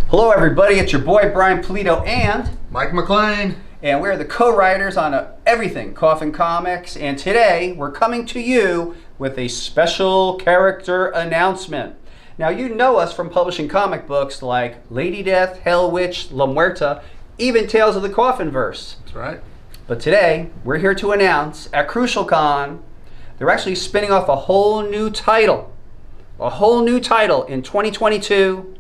Hello everybody, it's your boy Brian Pulido and Mike MacLean. And we're the co-writers on everything Coffin Comics, and today we're coming to you with a special character announcement. Now you know us from publishing comic books like Lady Death, Hell Witch, La Muerta, even Tales of the Coffin Verse. That's right. But today we're here to announce at Crucial Con they're actually spinning off a whole new title in 2022.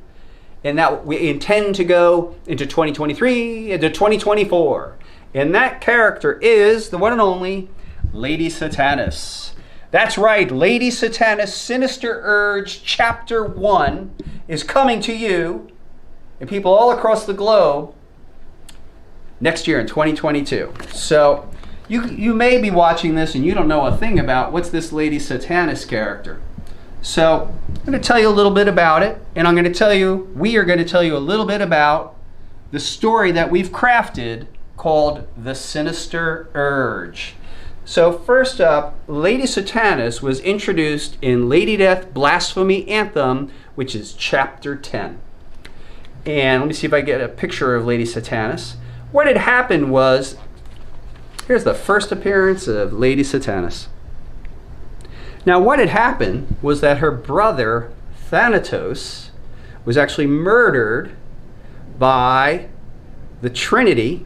And that we intend to go into 2023, into 2024. And that character is the one and only Lady Satanas. That's right, Lady Satanas Sinister Urge Chapter 1 is coming to you and people all across the globe next year in 2022. So you may be watching this and you don't know a thing about what's this Lady Satanas character. So I'm going to tell you a little bit about it, and we are going to tell you a little bit about the story that we've crafted called The Sinister Urge. So first up, Lady Satanas was introduced in Lady Death Blasphemy Anthem, which is Chapter 10. And let me see if I get a picture of Lady Satanas. What had happened was, here's the first appearance of Lady Satanas. Now what had happened was that her brother Thanatos was actually murdered by the Trinity.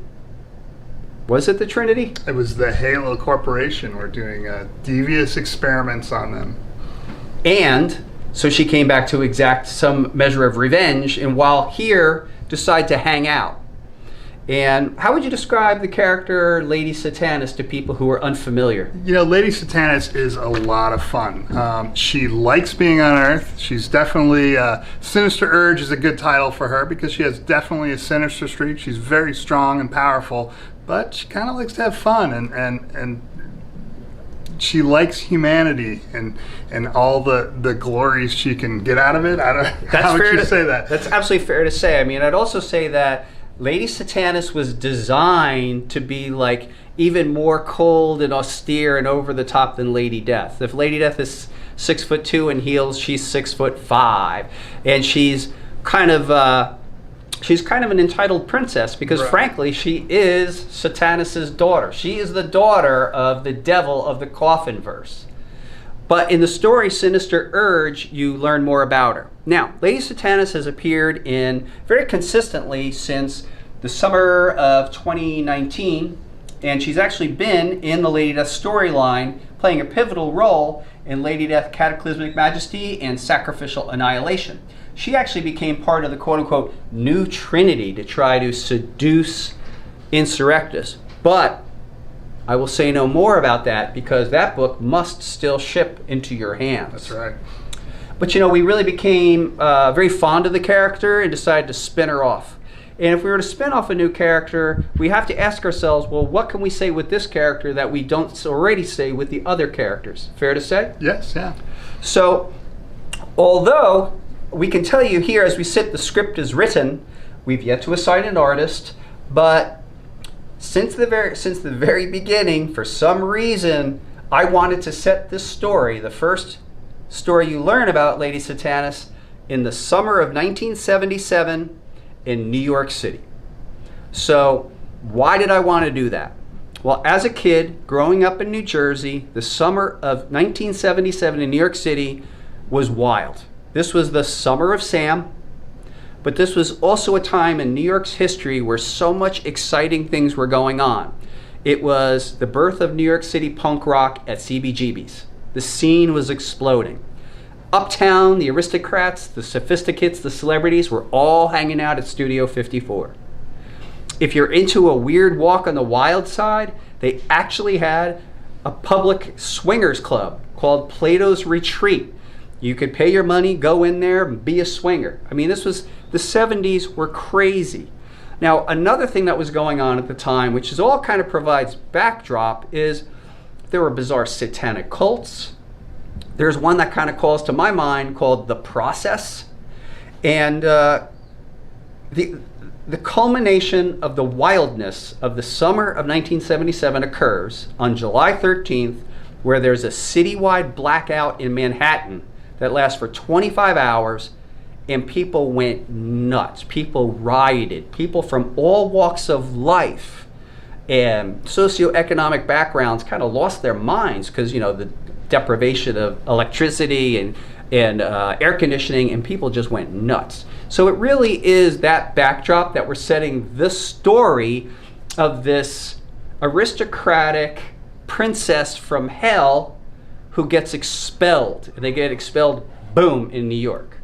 Was it the Trinity? It was the Halo Corporation. We're doing devious experiments on them. And so she came back to exact some measure of revenge, and while here decide to hang out. And how would you describe the character Lady Satanas to people who are unfamiliar? You know, Lady Satanas is a lot of fun. She likes being on Earth. She's definitely, Sinister Urge is a good title for her because she has definitely a sinister streak. She's very strong and powerful, but she kind of likes to have fun and she likes humanity and all the glories she can get out of it. How would you say that? That's absolutely fair to say. I mean, I'd also say that Lady Satanas was designed to be like even more cold and austere and over the top than Lady Death. If Lady Death is 6'2" in heels, she's 6'5", and she's kind of an entitled princess because right. Frankly, she is Satanas's daughter. She is the daughter of the devil of the Coffin Verse. But in the story Sinister Urge, you learn more about her. Now, Lady Satanas has appeared in very consistently since the summer of 2019, and she's actually been in the Lady Death storyline, playing a pivotal role in Lady Death Cataclysmic Majesty and Sacrificial Annihilation. She actually became part of the quote-unquote New Trinity to try to seduce Insurrectus. But I will say no more about that because that book must still ship into your hands. That's right. But you know, we really became very fond of the character and decided to spin her off. And if we were to spin off a new character, we have to ask ourselves, well, what can we say with this character that we don't already say with the other characters? Fair to say? Yes, yeah. So, although we can tell you here as we sit, the script is written, we've yet to assign an artist, but since the very beginning, for some reason, I wanted to set this story, the first story you learn about Lady Satanas, in the summer of 1977 in New York City. So why did I want to do that? Well, as a kid growing up in New Jersey, the summer of 1977 in New York City was wild. This was the summer of Sam. But this was also a time in New York's history where so much exciting things were going on. It was the birth of New York City punk rock at CBGB's. The scene was exploding. Uptown, the aristocrats, the sophisticates, the celebrities were all hanging out at Studio 54. If you're into a weird walk on the wild side, they actually had a public swingers club called Plato's Retreat. You could pay your money, go in there, and be a swinger. I mean, the 70s were crazy. Now, another thing that was going on at the time, which is all kind of provides backdrop, is there were bizarre satanic cults. There's one that kind of calls to my mind called The Process. And the culmination of the wildness of the summer of 1977 occurs on July 13th, where there's a citywide blackout in Manhattan that lasts for 25 hours and people went nuts. People rioted. People from all walks of life and socioeconomic backgrounds kind of lost their minds because, you know, the deprivation of electricity and air conditioning, and people just went nuts. So it really is that backdrop that we're setting this story of this aristocratic princess from hell who gets expelled. And they get expelled, boom, in New York.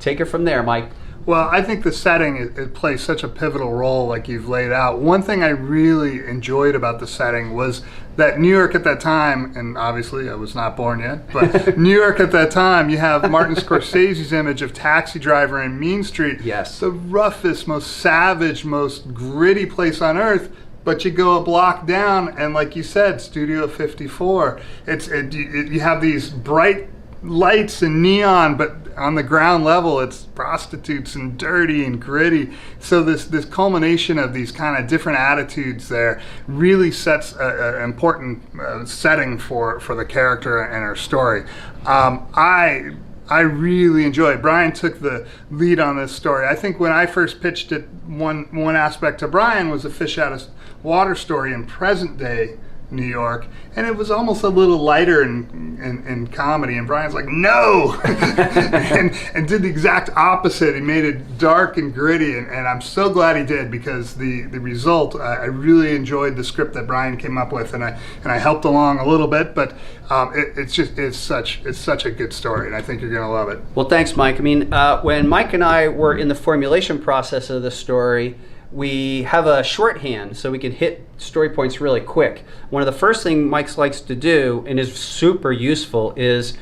Take it from there, Mike. Well, I think the setting, it plays such a pivotal role like you've laid out. One thing I really enjoyed about the setting was that New York at that time, and obviously I was not born yet, but New York at that time, you have Martin Scorsese's image of Taxi Driver and Mean Street. Yes. The roughest, most savage, most gritty place on earth. But you go a block down, and like you said, Studio 54, you have these bright lights and neon, but on the ground level it's prostitutes and dirty and gritty. So this culmination of these kind of different attitudes there really sets an important setting for the character and her story. I really enjoyed. Brian took the lead on this story. I think when I first pitched it, one aspect to Brian was a fish out of water story in present day New York, and it was almost a little lighter in comedy, and Brian's like, no! and did the exact opposite. He made it dark and gritty, and I'm so glad he did, because the result, I really enjoyed the script that Brian came up with, and I helped along a little bit, but it's such a good story, and I think you're going to love it. Well, thanks, Mike. I mean, when Mike and I were in the formulation process of the story, we have a shorthand so we can hit story points really quick. One of the first things Mike likes to do, and is super useful, is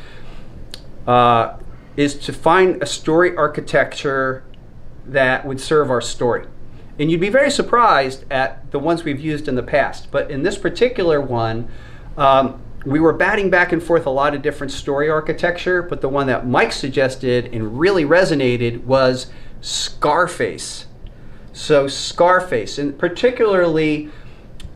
to find a story architecture that would serve our story. And you'd be very surprised at the ones we've used in the past. But in this particular one, we were batting back and forth a lot of different story architecture, but the one that Mike suggested and really resonated was Scarface. So Scarface, and particularly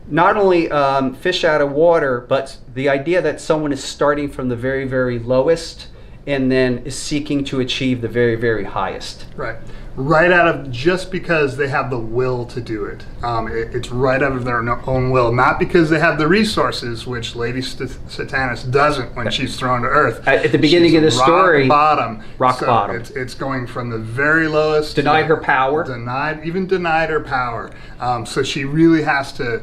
not only fish out of water, but the idea that someone is starting from the very, very lowest and then is seeking to achieve the very, very highest. Right. Right out of, just because they have the will to do it. It's right out of their own will, not because they have the resources, which Lady Satanis doesn't when she's thrown to earth. At the beginning of the story, rock bottom. It's going from the very lowest. Denied her power. Denied her power. So she really has to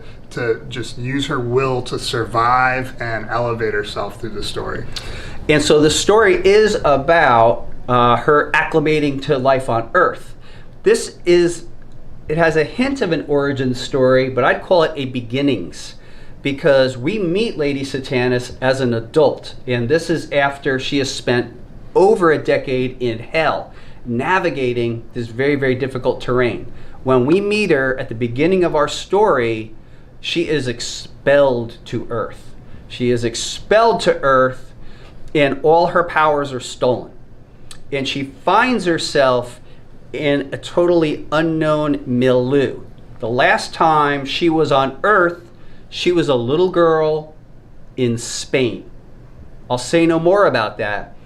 just use her will to survive and elevate herself through the story. And so the story is about her acclimating to life on Earth. It has a hint of an origin story, but I'd call it a beginnings, because we meet Lady Satanis as an adult, and this is after she has spent over a decade in hell, navigating this very, very difficult terrain. When we meet her at the beginning of our story, she is expelled to Earth. She is expelled to Earth, and all her powers are stolen. And she finds herself in a totally unknown milieu. The last time she was on Earth, she was a little girl in Spain. I'll say no more about that,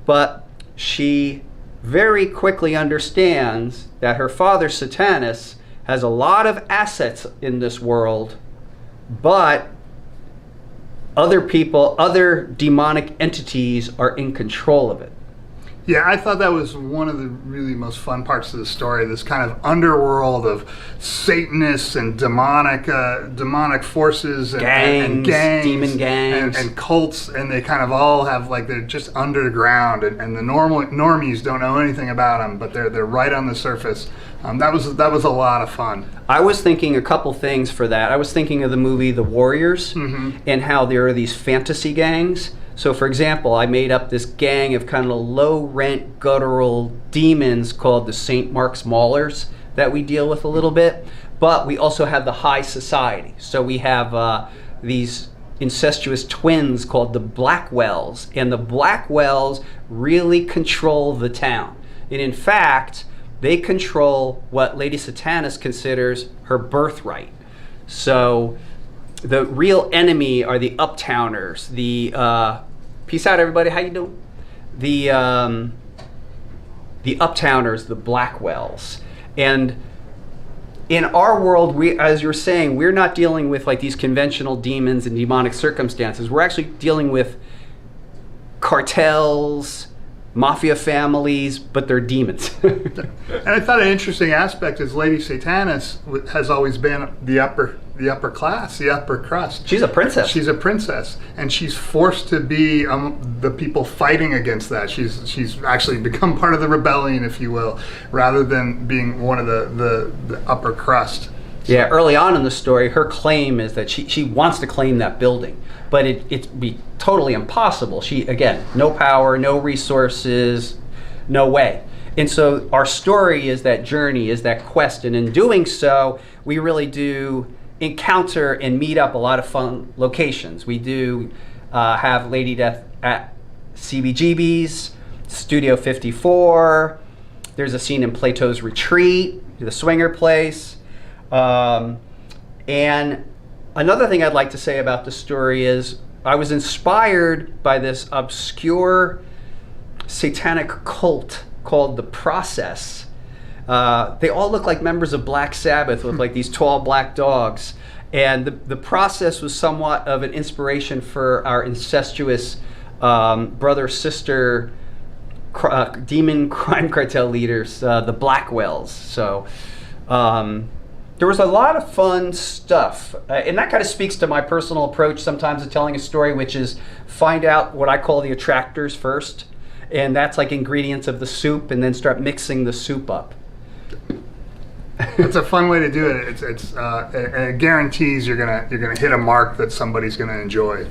but she very quickly understands that her father, Satanis, has a lot of assets in this world, but other people, other demonic entities are in control of it. Yeah, I thought that was one of the really most fun parts of the story, this kind of underworld of Satanists and demonic forces and gangs, demon gangs. And cults, and they kind of all have, like, they're just underground, and the normies don't know anything about them, but they're right on the surface. That was a lot of fun. I was thinking a couple things for that. I was thinking of the movie The Warriors, and how there are these fantasy gangs. So, for example, I made up this gang of kind of low-rent, guttural demons called the St. Mark's Maulers that we deal with a little bit. But we also have the high society. So we have these incestuous twins called the Blackwells. And the Blackwells really control the town. And in fact, they control what Lady Satanis considers her birthright. So the real enemy are the uptowners, the peace out everybody, how you doing? The the Uptowners, the Blackwells. And in our world, we, as you're saying, we're not dealing with like these conventional demons and demonic circumstances. We're actually dealing with cartels, mafia families, but they're demons. And I thought an interesting aspect is Lady Satanas has always been the upper class, the upper crust. She's a princess. She's a princess, and she's forced to be the people fighting against that. She's actually become part of the rebellion, if you will, rather than being one of the upper crust. Yeah, early on in the story, her claim is that she wants to claim that building, but it'd be totally impossible. She, again, no power, no resources, no way. And so our story is that journey, is that quest, and in doing so, we really do encounter and meet up a lot of fun locations. We do have Lady Death at CBGB's, Studio 54. There's a scene in Plato's Retreat, the swinger place. And another thing I'd like to say about the story is I was inspired by this obscure satanic cult called The Process. They all look like members of Black Sabbath with like these tall black dogs. And the Process was somewhat of an inspiration for our incestuous brother-sister demon crime cartel leaders, the Blackwells. So there was a lot of fun stuff. And that kind of speaks to my personal approach sometimes to telling a story, which is find out what I call the attractors first. And that's like ingredients of the soup, and then start mixing the soup up. It's a fun way to do it. It guarantees you're gonna hit a mark that somebody's gonna enjoy.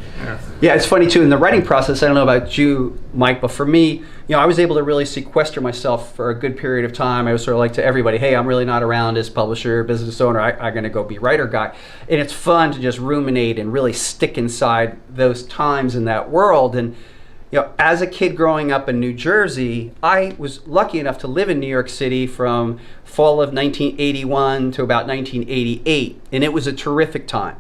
Yeah, it's funny too in the writing process. I don't know about you, Mike, but for me, I was able to really sequester myself for a good period of time. I was sort of like to everybody, hey, I'm really not around as publisher, business owner. I'm gonna go be writer guy, and it's fun to just ruminate and really stick inside those times in that world. And as a kid growing up in New Jersey, I was lucky enough to live in New York City from fall of 1981 to about 1988, and it was a terrific time.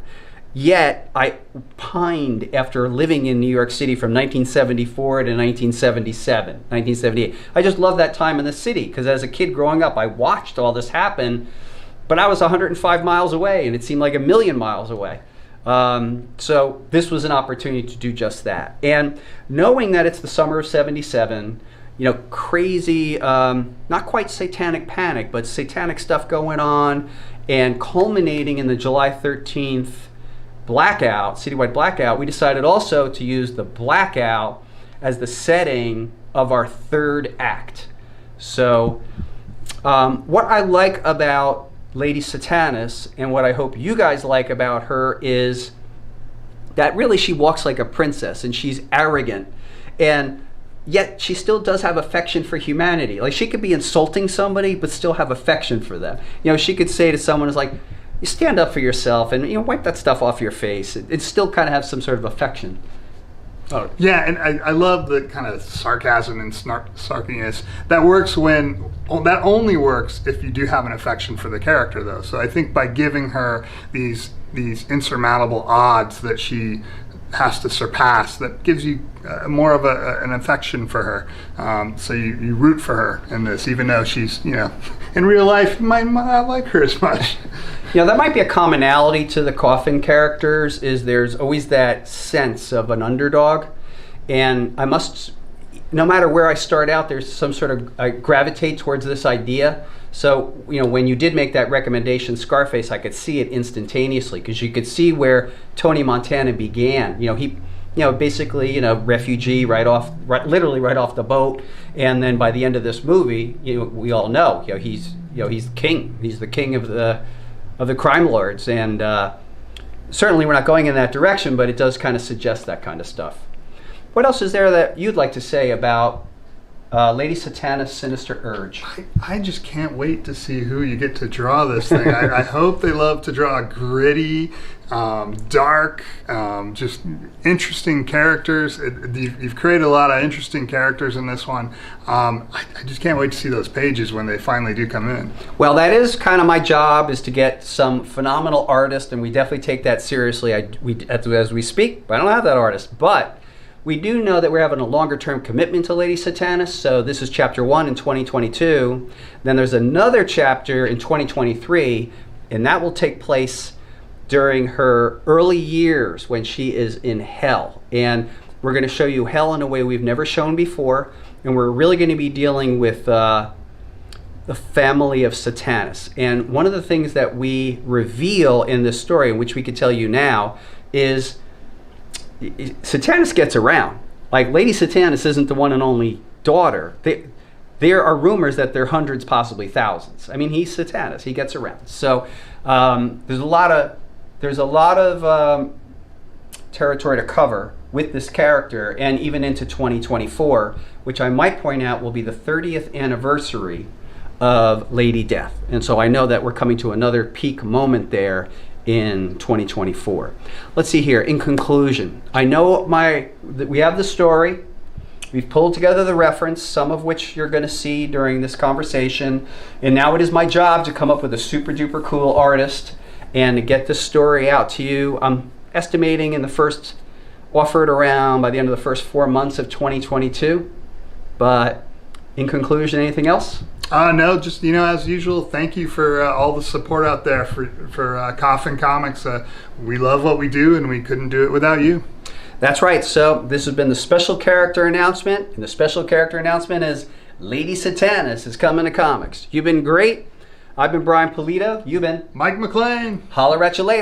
Yet, I pined after living in New York City from 1974 to 1977, 1978. I just loved that time in the city, because as a kid growing up, I watched all this happen, but I was 105 miles away, and it seemed like a million miles away. So this was an opportunity to do just that. And knowing that it's the summer of 77, crazy, not quite satanic panic, but satanic stuff going on, and culminating in the July 13th blackout, citywide blackout, we decided also to use the blackout as the setting of our third act. So what I like about Lady Satanas, and what I hope you guys like about her, is that really she walks like a princess, and she's arrogant, and yet she still does have affection for humanity. Like, she could be insulting somebody but still have affection for them. She could say to someone, is like, you stand up for yourself and wipe that stuff off your face. It still kind of have some sort of affection. Oh. Yeah, and I love the kind of sarcasm and snarkiness that works that only works if you do have an affection for the character, though. So I think by giving her these insurmountable odds that she has to surpass, that gives you more of an affection for her. So you root for her in this, even though she's, in real life, you might not like her as much. That might be a commonality to the Coffin characters, is there's always that sense of an underdog. And no matter where I start out, there's some sort of, I gravitate towards this idea. So, when you did make that recommendation, Scarface, I could see it instantaneously, because you could see where Tony Montana began. He, basically, refugee literally right off the boat. And then by the end of this movie, we all know, he's king. He's the king of the crime lords. And certainly we're not going in that direction, but it does kind of suggest that kind of stuff. What else is there that you'd like to say about Lady Satanas' Sinister Urge? I just can't wait to see who you get to draw this thing. I hope they love to draw gritty, dark, just interesting characters. You've created a lot of interesting characters in this one. I just can't wait to see those pages when they finally do come in. Well, that is kind of my job, is to get some phenomenal artists, and we definitely take that seriously. As we speak, I don't have that artist, but We do know that we're having a longer term commitment to Lady Satanas, so this is chapter 1 in 2022. Then there's another chapter in 2023, and that will take place during her early years when she is in hell. And we're going to show you hell in a way we've never shown before, and we're really going to be dealing with the family of Satanas. And one of the things that we reveal in this story, and which we can tell you now, is Satanas gets around. Like, Lady Satanas isn't the one and only daughter. There are rumors that there are hundreds, possibly thousands. I mean, he's Satanas. He gets around. So there's a lot of territory to cover with this character, and even into 2024, which I might point out will be the 30th anniversary of Lady Death. And so I know that we're coming to another peak moment there in 2024. Let's see here. In conclusion, I know we have the story. We've pulled together the reference, some of which you're going to see during this conversation. And now it is my job to come up with a super duper cool artist and to get this story out to you. I'm estimating offered around by the end of the first 4 months of 2022. But in conclusion, anything else? No, just, as usual, thank you for all the support out there for Coffin Comics. We love what we do, and we couldn't do it without you. That's right. So this has been the special character announcement, and the special character announcement is Lady Satanas is coming to comics. You've been great. I've been Brian Pulido. You've been Mike MacLean. Holler at you later.